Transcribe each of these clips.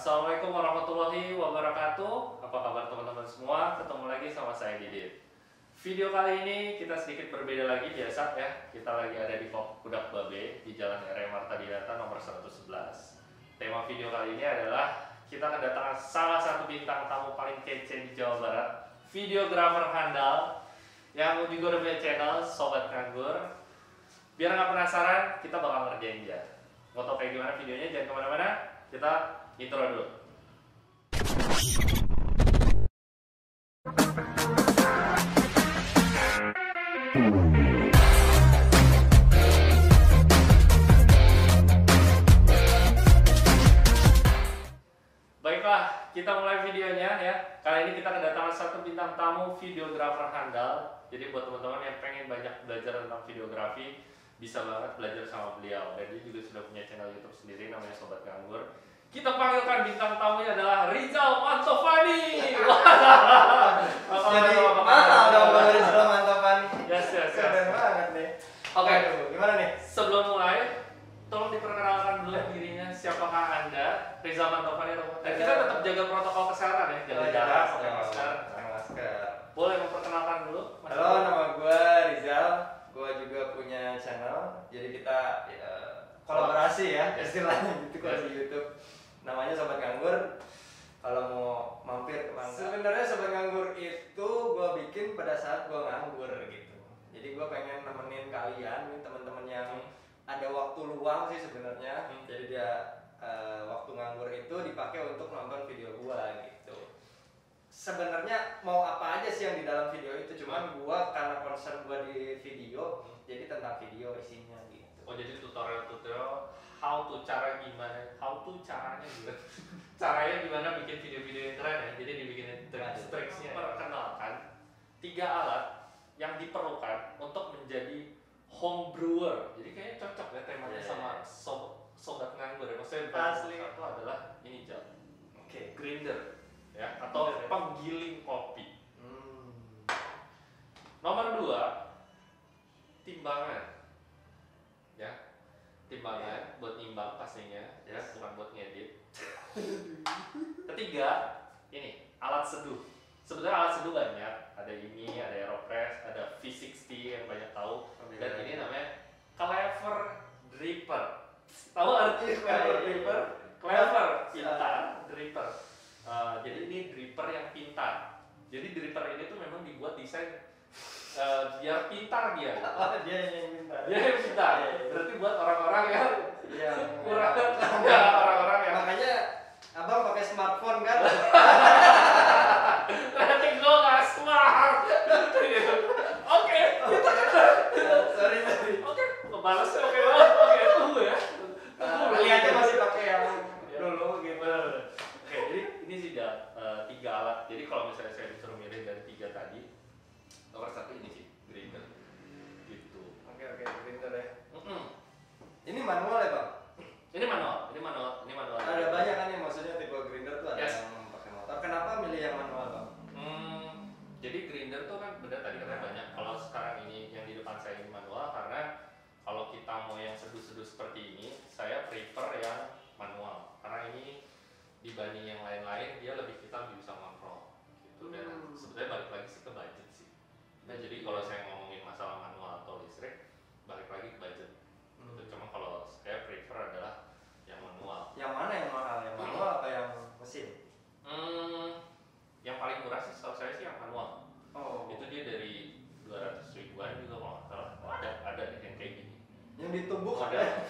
Assalamualaikum warahmatullahi wabarakatuh. Apa kabar teman-teman semua? Ketemu lagi sama saya Didit. Video kali ini kita sedikit berbeda lagi, biasa ya. Kita lagi ada di Kudak Babe di Jalan R.M. Marta Dinata nomor 111. Tema video kali ini adalah kita kedatangan salah satu bintang tamu paling kece di Jawa Barat, videografer handal yang juga udah punya channel Sobat Nganggur. Biar nggak penasaran, kita bakal ngerjain dia. Mau tau kayak gimana videonya? Jangan kemana-mana. Kita intro dulu. Baiklah, kita mulai videonya ya. Kali ini kita kedatangan satu bintang tamu videografer handal. Jadi buat teman-teman yang pengen banyak belajar tentang videografi, bisa banget belajar sama beliau. Dan dia juga sudah punya channel YouTube sendiri namanya Sobat Nganggur. Kita panggilkan bintang tamunya adalah Rizal Mantovani. Jadi mahal dong kalau Rizal Mantovani. Yes. Keren banget nih. Oke, gimana nih? Sebelum mulai, tolong diperkenalkan dulu dirinya. Siapakah Anda? Rizal Mantovani. Dan kita tetap jaga protokol kesehatan ya, jaga jarak, pakai masker. Boleh memperkenalkan dulu? Mas Halo, nama gue Rizal. Gue juga punya channel. Jadi kita kolaborasi ya, istilahnya gitu kalau di YouTube. Namanya Sobat Nganggur. Kalau mau mampir ke mana? Sebenarnya Sobat Nganggur itu gue bikin pada saat gue nganggur gitu. Jadi gue pengen nemenin kalian, teman-teman yang ada waktu luang sih sebenarnya. Jadi dia waktu nganggur itu dipakai untuk nonton video gue gitu. Sebenarnya mau apa aja sih yang di dalam video itu, cuman gue karena concern gue di video, jadi tentang video isinya gitu. Oh, jadi tutorial how to caranya gimana? Caranya gimana bikin video-video yang keren ya. Jadi dibikinin triksnya. Perkenalkan 3 alat yang diperlukan untuk menjadi home brewer. Jadi kayaknya cocok ya temanya sama sobat nganggur ya. Maksudnya Asli. satu adalah ini jam. Oke. Grinder ya, atau Grinder ya. penggiling kopi. Nomor 2, timbangan. Ya. Timbangan buat nimbang pastinya, ya, bukan buat ngedit. Ketiga, ini alat seduh. Sebenarnya alat seduh banyak. Ada ini, ada Aeropress, ada V60 yang banyak tahu. Dan ini namanya Clever Dripper. Tahu artinya Clever Dripper? Clever, pintar, dripper. Jadi ini dripper yang pintar. Jadi dripper ini tuh memang dibuat desain biar pintar dia. Dia yang pintar. Dia yang pintar. Berarti buat orang-orang yang kurang, ya, orang-orang yang makanya abang pakai smartphone kan? nanti gue nggak smart. Oke, Sorry. oke, ngebalas oke, tunggu ya. Lihatnya masih pakai yang dulu gitu. Oke, jadi ini sih 3 alat. Jadi kalau misalnya saya disuruh milih dari 3 tadi, nomor 1 ini sih, grinder. Gitu. Oke, pintar ya. Ini manual ya bang? Ini manual. Ada banyak kan yang maksudnya tipe grinder tuh ada Yes. yang pakai motor. Kenapa milih yang manual bang? Jadi grinder tuh kan benar tadi katanya banyak. Kalau sekarang ini yang di depan saya ini manual, karena kalau kita mau yang seduh-seduh seperti ini, saya prefer yang manual. Karena ini dibanding yang lain-lain dia lebih kita bisa ngontrol. Gitu. Dan sebenarnya balik lagi sih ke budget sih. Nah, jadi kalau saya ngomongin masalah manual atau listrik, balik lagi ke budget. Gitu. Cuma kalau saya prefer adalah yang manual. Yang mana yang mahal? Yang manual apa yang mesin? Yang paling murah sih setahu saya sih yang manual. Oh. Itu dia dari 200 ribuan juga kalau nggak salah. Ada yang kayak gini. Yang ditumbuk Ada.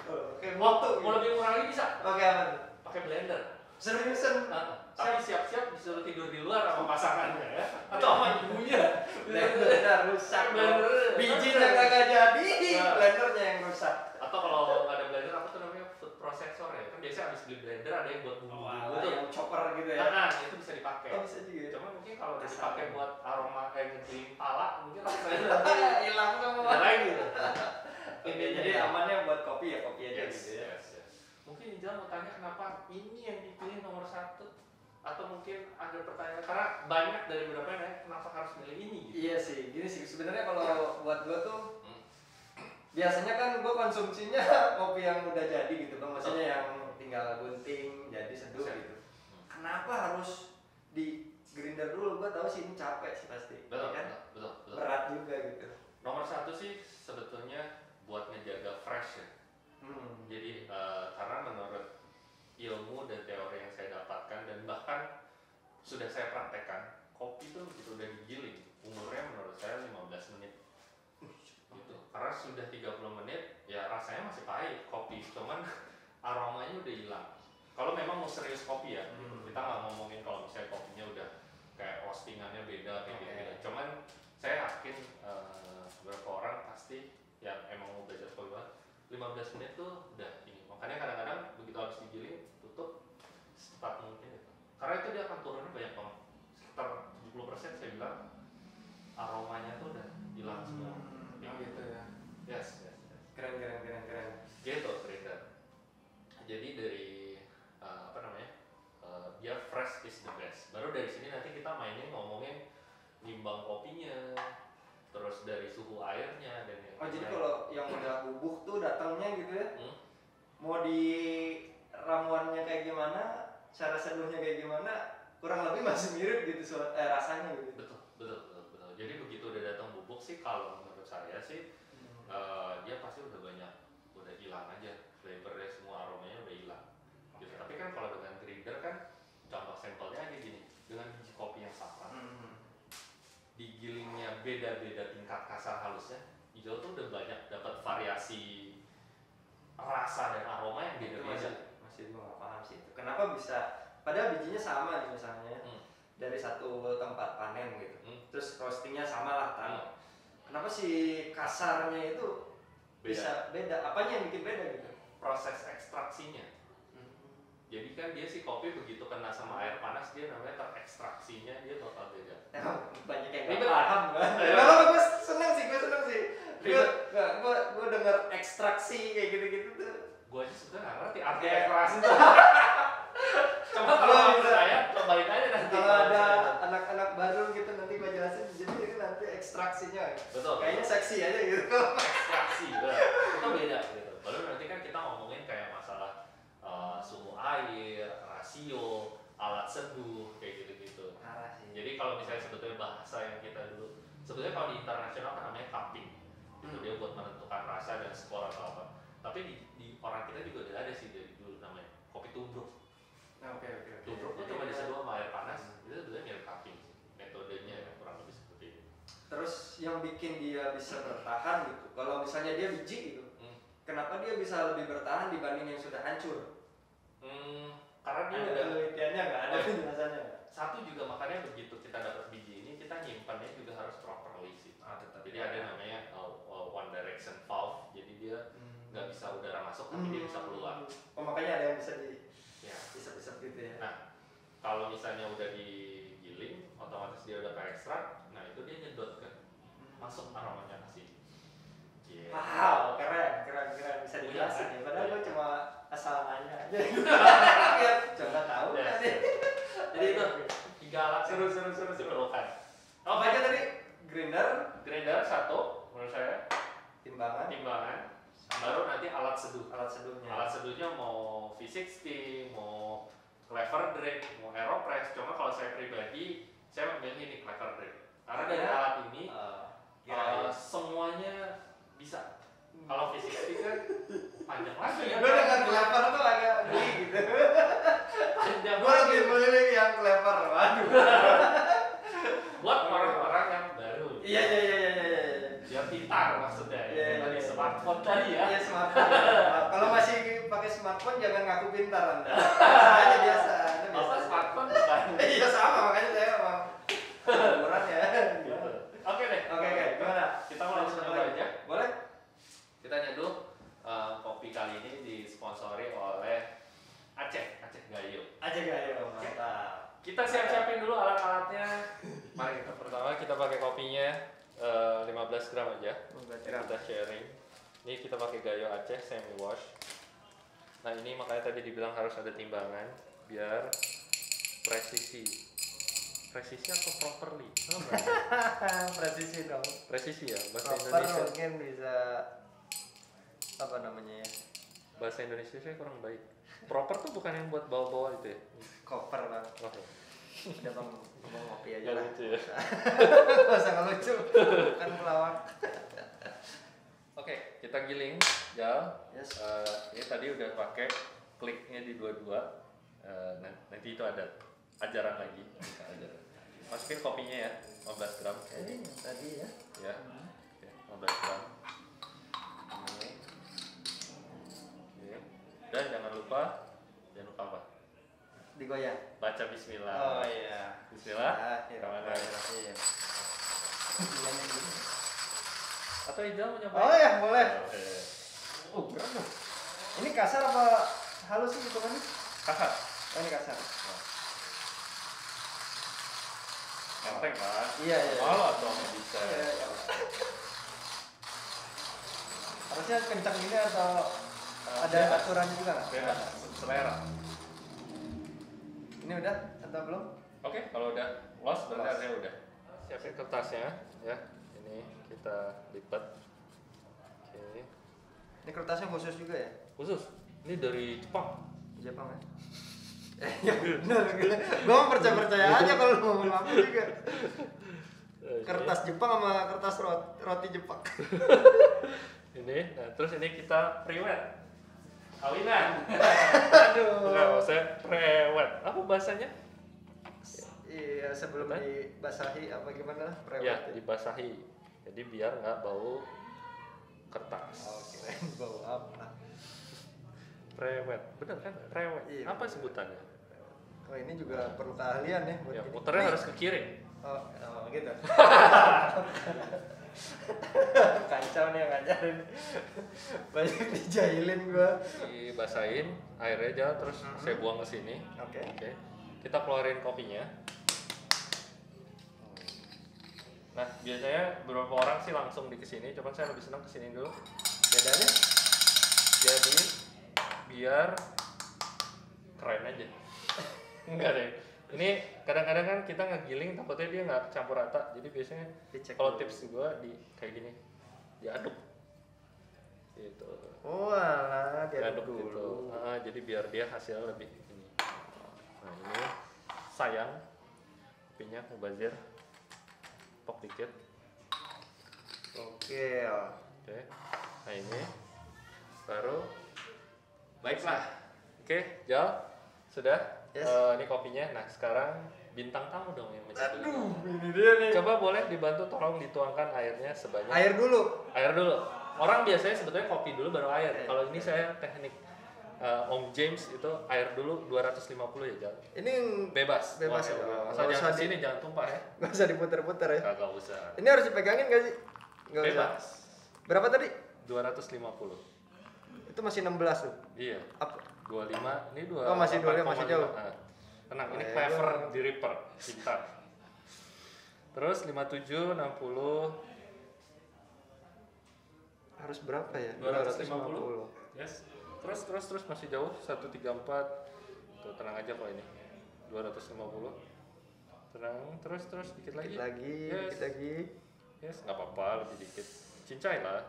Oke, Mau foto. lebih murah lagi bisa Oke, apa? pakai blender. Seriusan? Tapi siap-siap disuruh tidur di luar sama pasangannya ya, atau sama ibunya. Blender rusak. Blender. Bijinya kagak jadi, blendernya yang rusak. Atau kalau nggak ada blender, apa tuh namanya, food processor ya. Kan biasanya habis beli blender ada yang buat bumbu-bumbu tuh. Yang chopper gitu ya. Nah, itu bisa dipakai. Oh, bisa juga. Cuma mungkin kalau udah dipakai buat aroma kayak ngegiling pala, mungkin rasanya Hilang semua. lagi. Jadi amannya buat kopi ya, kopi aja gitu ya. Yes. Mungkin Ijal mau tanya kenapa ini yang dipilih nomor 1, atau mungkin ada pertanyaan karena banyak dari beberapa yang nanya kenapa harus milih ini gitu. Iya sih, gini sih sebenarnya kalau buat gua tuh biasanya kan gua konsumsinya kopi yang udah jadi gitu bang, maksudnya yang tinggal gunting jadi seduh gitu. tahu sih ini capek sih pasti. Betul, kan? betul. Berat juga gitu. Nomor satu sih sebetulnya buat ngejaga fresh ya. Jadi karena menurut ilmu dan teori yang saya dapatkan dan bahkan sudah saya praktekkan, kopi itu begitu udah digiling umurnya menurut saya 15 menit gitu. Karena sudah 30 menit ya rasanya masih pahit kopi, cuman aromanya udah hilang. Kalau memang mau serius kopi ya, kita nggak ngomongin kalau misalnya kopinya udah kayak roastingannya beda kayak gitu. Cuman saya yakin beberapa orang pasti yang emang mau belajar kopi banget 15 menit tuh udah ini. Makanya kadang-kadang begitu habis digiling tutup secepat mungkin itu. Karena itu dia akan turunnya banyak banget. Sekitar 70% saya bilang aromanya tuh udah hilang semua. Gitu ya. Yes. Keren. Gitu cerita. Jadi dari dia fresh is the best. Baru dari sini nanti kita mainin ngomongin nimbang kopinya, terus dari suhu airnya dan yang jadi kalau yang udah bubuk tuh datangnya gitu ya, mau di ramuannya kayak gimana, cara seduhnya kayak gimana, kurang lebih masih mirip gitu rasanya gitu. Betul. Jadi begitu udah datang bubuk sih kalau menurut saya sih dia pasti udah hilang aja flavornya, semua aromanya udah hilang. Gitu. Tapi kan kalau dengan grinder kan contoh sampelnya aja gini, dengan biji kopi yang sama, digilingnya beda-beda tingkat kasar halusnya, hijau tuh udah banyak dapat variasi rasa dan aroma yang beda-beda. Masih gue nggak paham sih itu. Kenapa bisa? Padahal bijinya sama nih misalnya, dari satu tempat panen gitu. Terus roastingnya sama lah kan. Kenapa si kasarnya itu bisa beda? Apanya yang bikin beda gitu? Proses ekstraksinya. Jadi kan dia si kopi begitu kena sama air panas dia namanya terekstraksinya, dia total beda. Banyak yang nggak paham kan? Gue seneng sih. Gue denger ekstraksi kayak gitu tuh. Gue aja sudah nggak ngerti arti ekstraksi itu. Coba kalau menurut saya cobain aja nanti. Kalau ada anak-anak baru gitu nanti gue jelasin. Jadi nanti ekstraksinya. Betul. Kayaknya seksi aja gitu. Ekstraksi, itu beda gitu. Baru nanti kan kita ngomongin kayak masalah suhu air, rasio, alat seduh, kayak gitu-gitu. Jadi kalau misalnya sebetulnya bahasa yang kita dulu, sebetulnya kalau di internasional kan namanya cupping, gitu dia buat menentukan rasa dan skor atau apa. Tapi di orang kita juga udah ada sih dari dulu namanya kopi tubruk. Oke. Tubruk itu cuma diseduh sama air panas, itu sebetulnya mirip cupping sih. Metodenya kurang lebih seperti itu. Terus yang bikin dia bisa bertahan gitu, kalau misalnya dia biji gitu, kenapa dia bisa lebih bertahan dibanding yang sudah hancur? Karena dia ada udah penelitiannya nggak ada penjelasannya. Satu juga makanya begitu kita dapat biji ini kita nyimpannya juga harus properly sih. Jadi ada namanya one direction valve, jadi dia nggak bisa udara masuk tapi dia bisa keluar. Makanya ada yang bisa isep-isep gitu ya. Nah kalau misalnya udah digiling otomatis dia udah keekstrak, nah itu dia nyedot kan masuk aromanya ke sini. Wow, keren bisa dijelasin ya. Padahal gue cuma asal nanya aja. Biar coba tahu kan. Jadi itu 3 alat seru diperlukan. Apa aja tadi? Grinder satu menurut saya. Timbangan. Baru nanti alat seduh. Alat seduhnya mau V60, mau clever drip, mau aeropress. Cuma kalau saya pribadi saya memilih ini clever drip. Karena dari alat ini semuanya bisa. Kalau V60 kan panjang lagi ya. Gue dengan clever tuh agak geli gitu. Gue lebih memilih yang clever. Waduh. Buat orang-orang yang baru. Iya. Biar pintar maksudnya. Tadi smartphone tadi ya. Iya smartphone. Kalau masih pakai smartphone jangan ngaku pintar Anda. Biasa. Masa smartphone bukan? Iya sama, makanya saya emang ukuran ya. Oke deh. Gimana? Kita mau langsung coba aja. Boleh? Kita nyeduh kopi kali ini disponsori oleh Aceh Gayo. Mantap. Kita siap-siapin dulu alat-alatnya. Mari pertama kita pakai kopinya 15 gram aja. Kita sharing. Ini kita pakai Gayo Aceh semi wash. Nah ini makanya tadi dibilang harus ada timbangan biar presisi apa properly? Presisi dong. Presisi ya bahasa Proper Indonesia. mungkin bisa apa namanya ya? Bahasa Indonesia saya kurang baik. Proper tuh bukan yang buat bawa-bawa itu ya? Koper bang. Oke. Udah bang, ngomong ngopi aja Gak lah. lucu ya. Gak usah lucu, kan pelawak. Oke, kita giling Jal. Yes. Ini tadi udah pakai kliknya di dua-dua. Nanti itu ada ajaran lagi. Ajaran. Masukin kopinya ya, 15 gram. Ini yang tadi ya. Ya, oke, 15 gram. Ini. Oke. Dan jangan lupa apa? Digoyang. Baca Bismillah. Oh iya. Bismillah. Bismillahirrahmanirrahim. Gimana gitu? Atau Ijal mau nyobain? Oh ya boleh. Oke. Berat dong. Ini kasar apa halus sih gitu kan? Kakak. Oh ini kasar. Enteng kan? Iya. Malu atau nggak bisa? Iya. Harusnya kencang gini atau ada bebas. aturannya juga nggak? Bebas, selera. Ini udah atau belum? Oke, kalau udah los berarti Los. artinya udah. Siapin kertasnya ya. Ini kita lipat. Oke. Ini kertasnya khusus juga ya? Khusus. Ini dari Jepang. Jepang ya? Ya bener. Gue mau percaya aja kalau lu ngomong apa juga. Kertas Jepang sama kertas roti Jepang. Ini, nah terus ini kita pre-wet. Kawinan. Aduh. Enggak, maksudnya pre-wet. Apa bahasanya? Iya, sebelum Betul? dibasahi apa gimana? Ya, dibasahi. Jadi biar nggak bau kertas. Oh, kirain bau apa? Pre-wet, bener kan? Pre-wet. Iya, Apa bener. sebutannya? Oh ini juga perlu keahlian ya buat Ya, gini. muternya Nih. harus ke kiri. Oh gitu. Kacau nih yang ngajarin. Banyak dijahilin gua. Dibasahin airnya aja, terus saya buang ke sini. Oke. Oke. Kita keluarin kopinya. Nah, biasanya beberapa orang sih langsung di kesini, cuman saya lebih senang kesini dulu. Bedanya? Jadi biar keren aja. Enggak deh. Ini kadang-kadang kan kita ngegiling takutnya dia nggak campur rata. Jadi biasanya Dicek kalau dulu. tips gue di kayak gini, diaduk. Gitu. Oh alah, diaduk Diaduk gitu. dulu. Jadi biar dia hasilnya lebih ini. Nah ini sayang, kopinya mubazir, pok dikit. Oke. Oke. Nah ini baru baiklah. Oke, Jal sudah. Yes. Ini kopinya. Nah sekarang bintang tamu dong yang mencoba. Aduh, ini dia nih. Coba boleh dibantu tolong dituangkan airnya sebanyak. Air dulu. Air dulu. Orang biasanya sebetulnya kopi dulu baru air. Kalau ini saya teknik Om James itu air dulu 250 ya Jal. Ini yang Bebas. Bebas Wah, ya. Asal Nggak jangan usah kesini jangan tumpah ya. nggak usah diputer-puter ya. Kagak usah. Ini harus dipegangin nggak sih? Nggak usah. Bebas. Berapa tadi? 250. Itu masih 16 tuh. Iya. Apa? 25. Ini 2. Oh, masih 25, masih jauh. Tenang, ini Oh, clever iya. di Reaper, pintar. Terus 57, 60, Harus berapa ya? 250. Yes. Terus masih jauh 134. Tuh tenang aja kok ini. 250. Tenang, terus dikit lagi. Dikit lagi, Yes. dikit lagi. Yes, nggak apa-apa, lebih dikit. Cincai lah.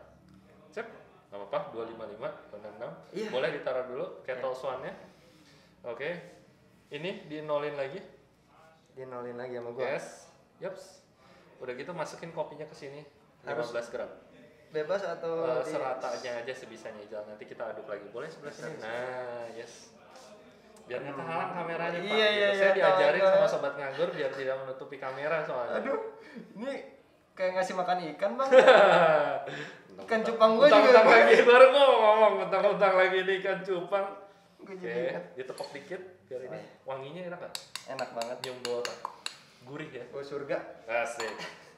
Cep, nggak apa-apa, 255, 266. Iya. Boleh ditaruh dulu kettle swan-nya. Oke. Ini dinolin lagi. Dia nolin lagi sama gua. Yes. Yaps. Udah gitu masukin kopinya ke sini. Harus 15 gram. Bebas atau di- Seratanya aja sebisanya Ijal. Nanti kita aduk lagi. Boleh sebelah sini. Nah, yes. Biar nggak terhalang kameranya, Pak. Iya, Gitu. iya, Saya iya, diajarin tahu, sama Pak. sobat nganggur biar tidak menutupi kamera soalnya. Aduh, ini kayak ngasih makan ikan bang. Ikan cupang gua juga. Utang-utang lagi, baru gua mau ngomong utang-utang lagi nih ikan cupang. Gua Oke, jadi ingat. ditepok dikit biar ini wanginya enak kan? Enak banget. Nyium bau apa? Gurih ya. Gua surga. Asik.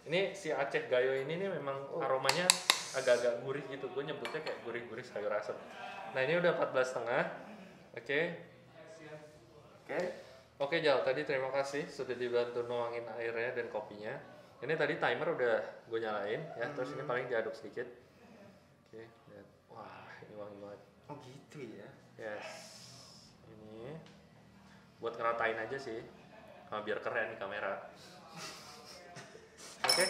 Ini si Aceh Gayo ini nih memang aromanya agak-agak gurih gitu. Gue nyebutnya kayak gurih-gurih sayur asem. Nah ini udah 14,5. Oke. Oke Jal, tadi terima kasih sudah dibantu nuangin airnya dan kopinya. Ini tadi timer udah gue nyalain ya. Terus ini paling diaduk sedikit. Oke. Lihat. Wah ini wangi banget. Oh gitu ya. Yes. Ini buat ngeratain aja sih. Biar keren di kamera. Oke,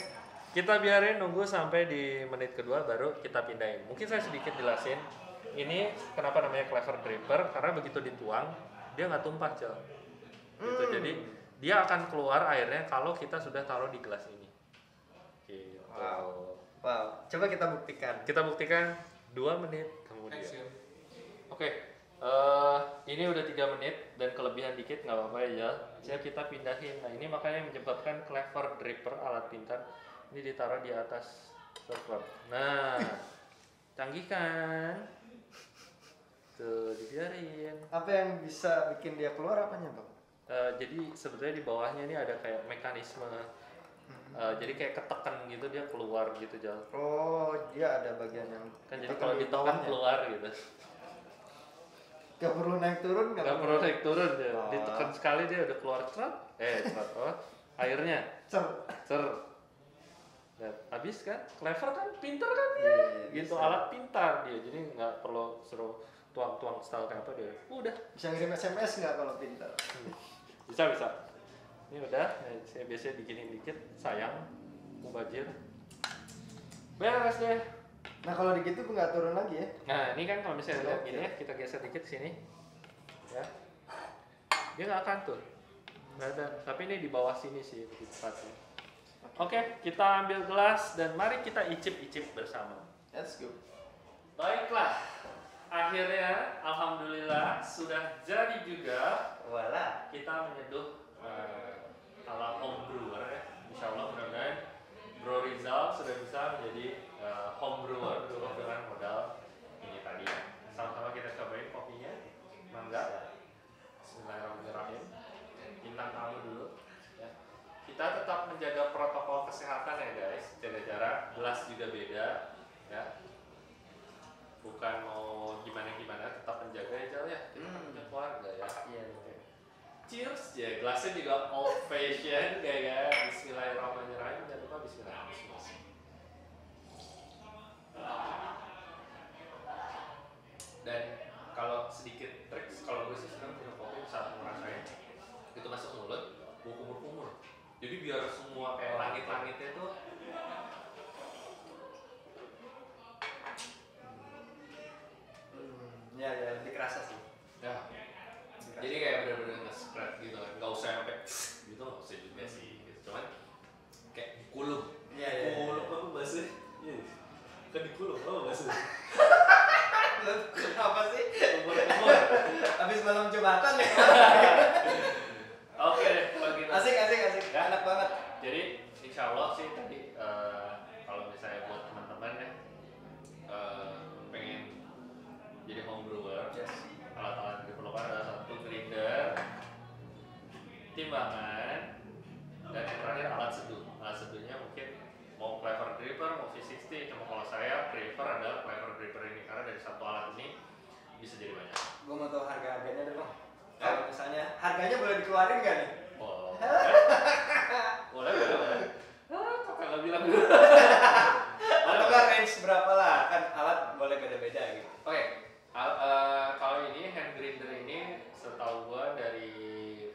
kita biarin nunggu sampai di menit kedua baru kita pindahin. Mungkin saya sedikit jelasin. Ini kenapa namanya clever dripper? Karena begitu dituang dia nggak tumpah Cel. Gitu. Jadi dia akan keluar airnya kalau kita sudah taruh di gelas ini. Gitu. Wow. Coba kita buktikan. Kita buktikan 2 menit kemudian. Oke. Ini udah 3 menit dan kelebihan dikit nggak apa-apa ya. Jadi kita pindahin. Nah ini makanya menyebabkan Clever Dripper alat pintar ini ditaruh di atas server. Nah, canggih kan? Tuh dibiarin. Apa yang bisa bikin dia keluar apanya bang? Jadi sebetulnya di bawahnya ini ada kayak mekanisme. Jadi kayak ketekan gitu dia keluar gitu Jal. Oh dia ada bagian yang Kan jadi kalau ditekan keluar gitu. Gak perlu naik turun, Gak perlu naik turun ya. Ditekan sekali dia udah keluar cerat. Airnya. Cer. Dan habis kan, Clever kan, pinter kan dia. Gitu bisa. Alat pintar dia. Jadi nggak perlu suruh tuang-tuang style kayak apa dia. Udah. Bisa ngirim SMS nggak kalau pintar? Bisa. Ini udah. Saya biasanya bikinin dikit. Sayang, mubazir. Beres deh. Nah kalau digitu nggak turun lagi ya? Nah ini kan kalau misalnya lihat gini ya, kita geser dikit sini, ya, dia nggak akan tuh, nggak ada. Tapi ini di bawah sini sih lebih tepatnya. Oke, kita ambil gelas dan mari kita icip-icip bersama. Let's go. Baiklah, akhirnya alhamdulillah sudah jadi juga. Wala. Kita menyeduh ala home brewer ya, insya Allah mudah-mudahan Bro Rizal sudah bisa menjadi home brewer dengan modal ini tadi ya. Sama-sama kita cobain kopinya, mangga. Bismillahirrahmanirrahim. Bintang tamu dulu. Ya. Kita tetap menjaga protokol kesehatan ya guys, jaga jarak. Gelas juga beda, ya. Bukan mau gimana-gimana, tetap menjaga ya Jal ya. Kita punya keluarga ya. Iya. Cheers ya, gelasnya juga old fashion kayak Bismillahirrahmanirrahim. Jangan lupa Bismillahirrahmanirrahim. Dan kalau sedikit trik, kalau gue sih senang minum kopi saat ngerasain itu masuk mulut, mau kumur-kumur. Jadi biar semua kayak langit-langitnya tuh ya lebih kerasa sih. ya. Jadi kayak bener-bener nge-spread gitu kan, nggak usah sampai gitu, nggak usah juga sih gitu. Cuman kayak dikulum. Kulum apa bahasa? Iya. Kan dikulum apa bahasa? Apa sih? Kumur-kumur. Habis malam Jumatan ya. Oke deh, kalau gitu. Asik. Ya. Enak banget. Jadi insya Allah sih tadi kalau misalnya buat teman-teman ya pengen jadi home brewer, alat-alat yang diperlukan adalah satu grinder, timbangan, dan yang terakhir alat seduh. Alat seduhnya mungkin mau Clever Dripper, mau V60, cuma kalau saya prefer adalah Clever Dripper ini karena dari satu alat ini bisa jadi banyak. Gue mau tahu harga-harganya deh bang. Kalau misalnya harganya boleh dikeluarin nggak nih? Oh, boleh. Kakak nggak bilang dulu. Atau kan range berapa lah? Kan alat boleh beda-beda gitu. Oke. Kalau ini hand grinder ini setahu gua dari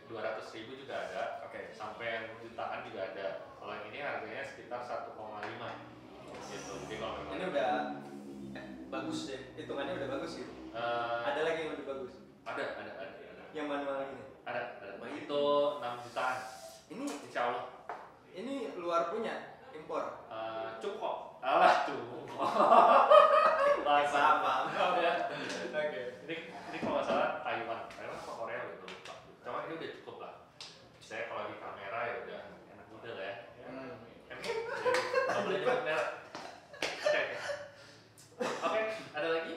200.000 juga ada. Oke. Sampai yang jutaan juga ada. Kalau yang ini harganya sekitar 1,5 gitu. Jadi kalau memang ini udah bagus deh, hitungannya udah bagus gitu. Ada lagi yang lebih bagus? Ada. Yang manual lagi nih? Ada. Itu 6 jutaan. Ini insya Allah. Ini luar punya, impor? Cukup. Alah tuh. Bahasa apa? Ya. Oke. Ini kalau nggak salah Taiwan apa Korea gitu lupa. Cuma ini udah cukup lah. Saya kalau di kamera ya udah enak juga lah ya. Nggak boleh nyebut merek. Oke. Ada lagi?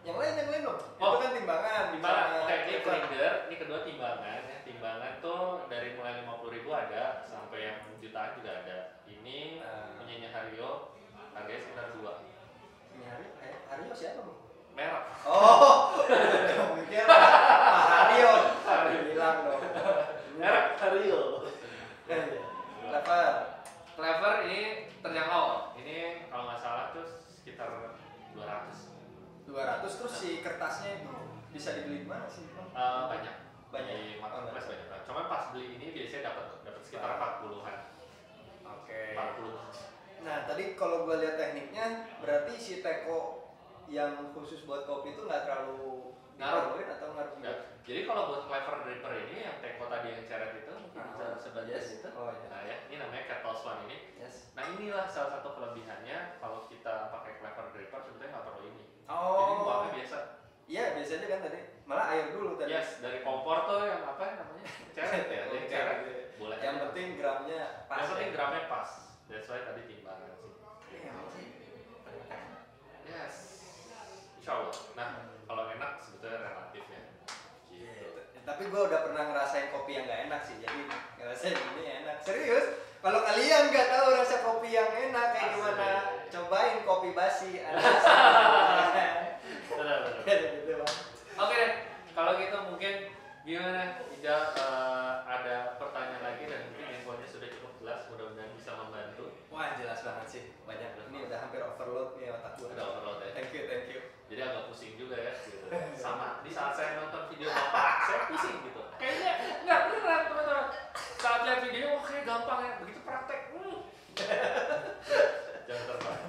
Yang lain dong. Oh, itu kan timbangan. Oke, ini grinder. Ini kedua timbangan. Ya. Timbangan tuh dari mulai 50.000 ada sampai yang jutaan juga ada. Ini punyanya Hario, harganya sekitar 2. Hario siapa bang? Merek. Oh, mungkin Hario. Bilang dong. Merek Hario. Clever ini terjangkau. Ini kalau nggak salah tuh sekitar 200. 200 terus si kertasnya itu bisa dibeli di mana sih? Banyak. Di marketplace banyak. Cuman pas beli ini biasanya dapat sekitar 40-an. Oke. 40. Nah tadi kalau gue lihat tekniknya, berarti si teko yang khusus buat kopi itu nggak terlalu ngaruhin atau ngaruh? Enggak. Jadi kalau buat Clever Dripper ini yang teko tadi yang ceret itu mungkin bisa itu. Oh iya. Nah ya, ini namanya Kettles One ini. Yes. Nah inilah salah satu kelebihannya kalau kita pakai clever gripper sebetulnya nggak perlu ini. Oh. Jadi buangnya biasa. Iya biasanya kan tadi malah air dulu tadi. Yes, dari kompor tuh yang apa namanya? Ceret ya, jadi ceret. Boleh. Yang penting gramnya pas. Yang penting ya? gramnya pas. That's why tadi timbangan sih. Iya, sih. Yes. Insya Allah. Nah, kalau enak sebetulnya relatif ya. Gitu. Tapi gue udah pernah ngerasain kopi yang nggak enak sih, jadi ngerasain ini enak. Serius? Kalau kalian nggak tahu rasa kopi yang enak kayak gimana, cobain kopi basi. Benar. Gitu bang. Oke deh, kalau gitu mungkin gimana? Ijal ada pertanyaan lagi dan mungkin infonya sudah cukup jelas, mudah-mudahan bisa membantu. Wah jelas banget sih, banyak. Ini udah hampir overload nih otak gue. Udah overload ya. Thank you. Jadi agak pusing juga ya. Gitu. Sama di saat saya nonton video bapak, saya pusing gitu. Kayaknya nggak beneran teman-teman. Saat lihat video, wah kayak gampang ya. Begitu praktek, jangan terbang.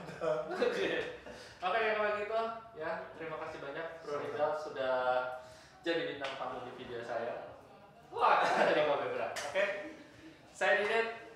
Oke, kalau gitu ya terima kasih banyak Bro Rizal sudah jadi bintang tamu di video saya. Wah, jadi berat. Oke, saya Didit.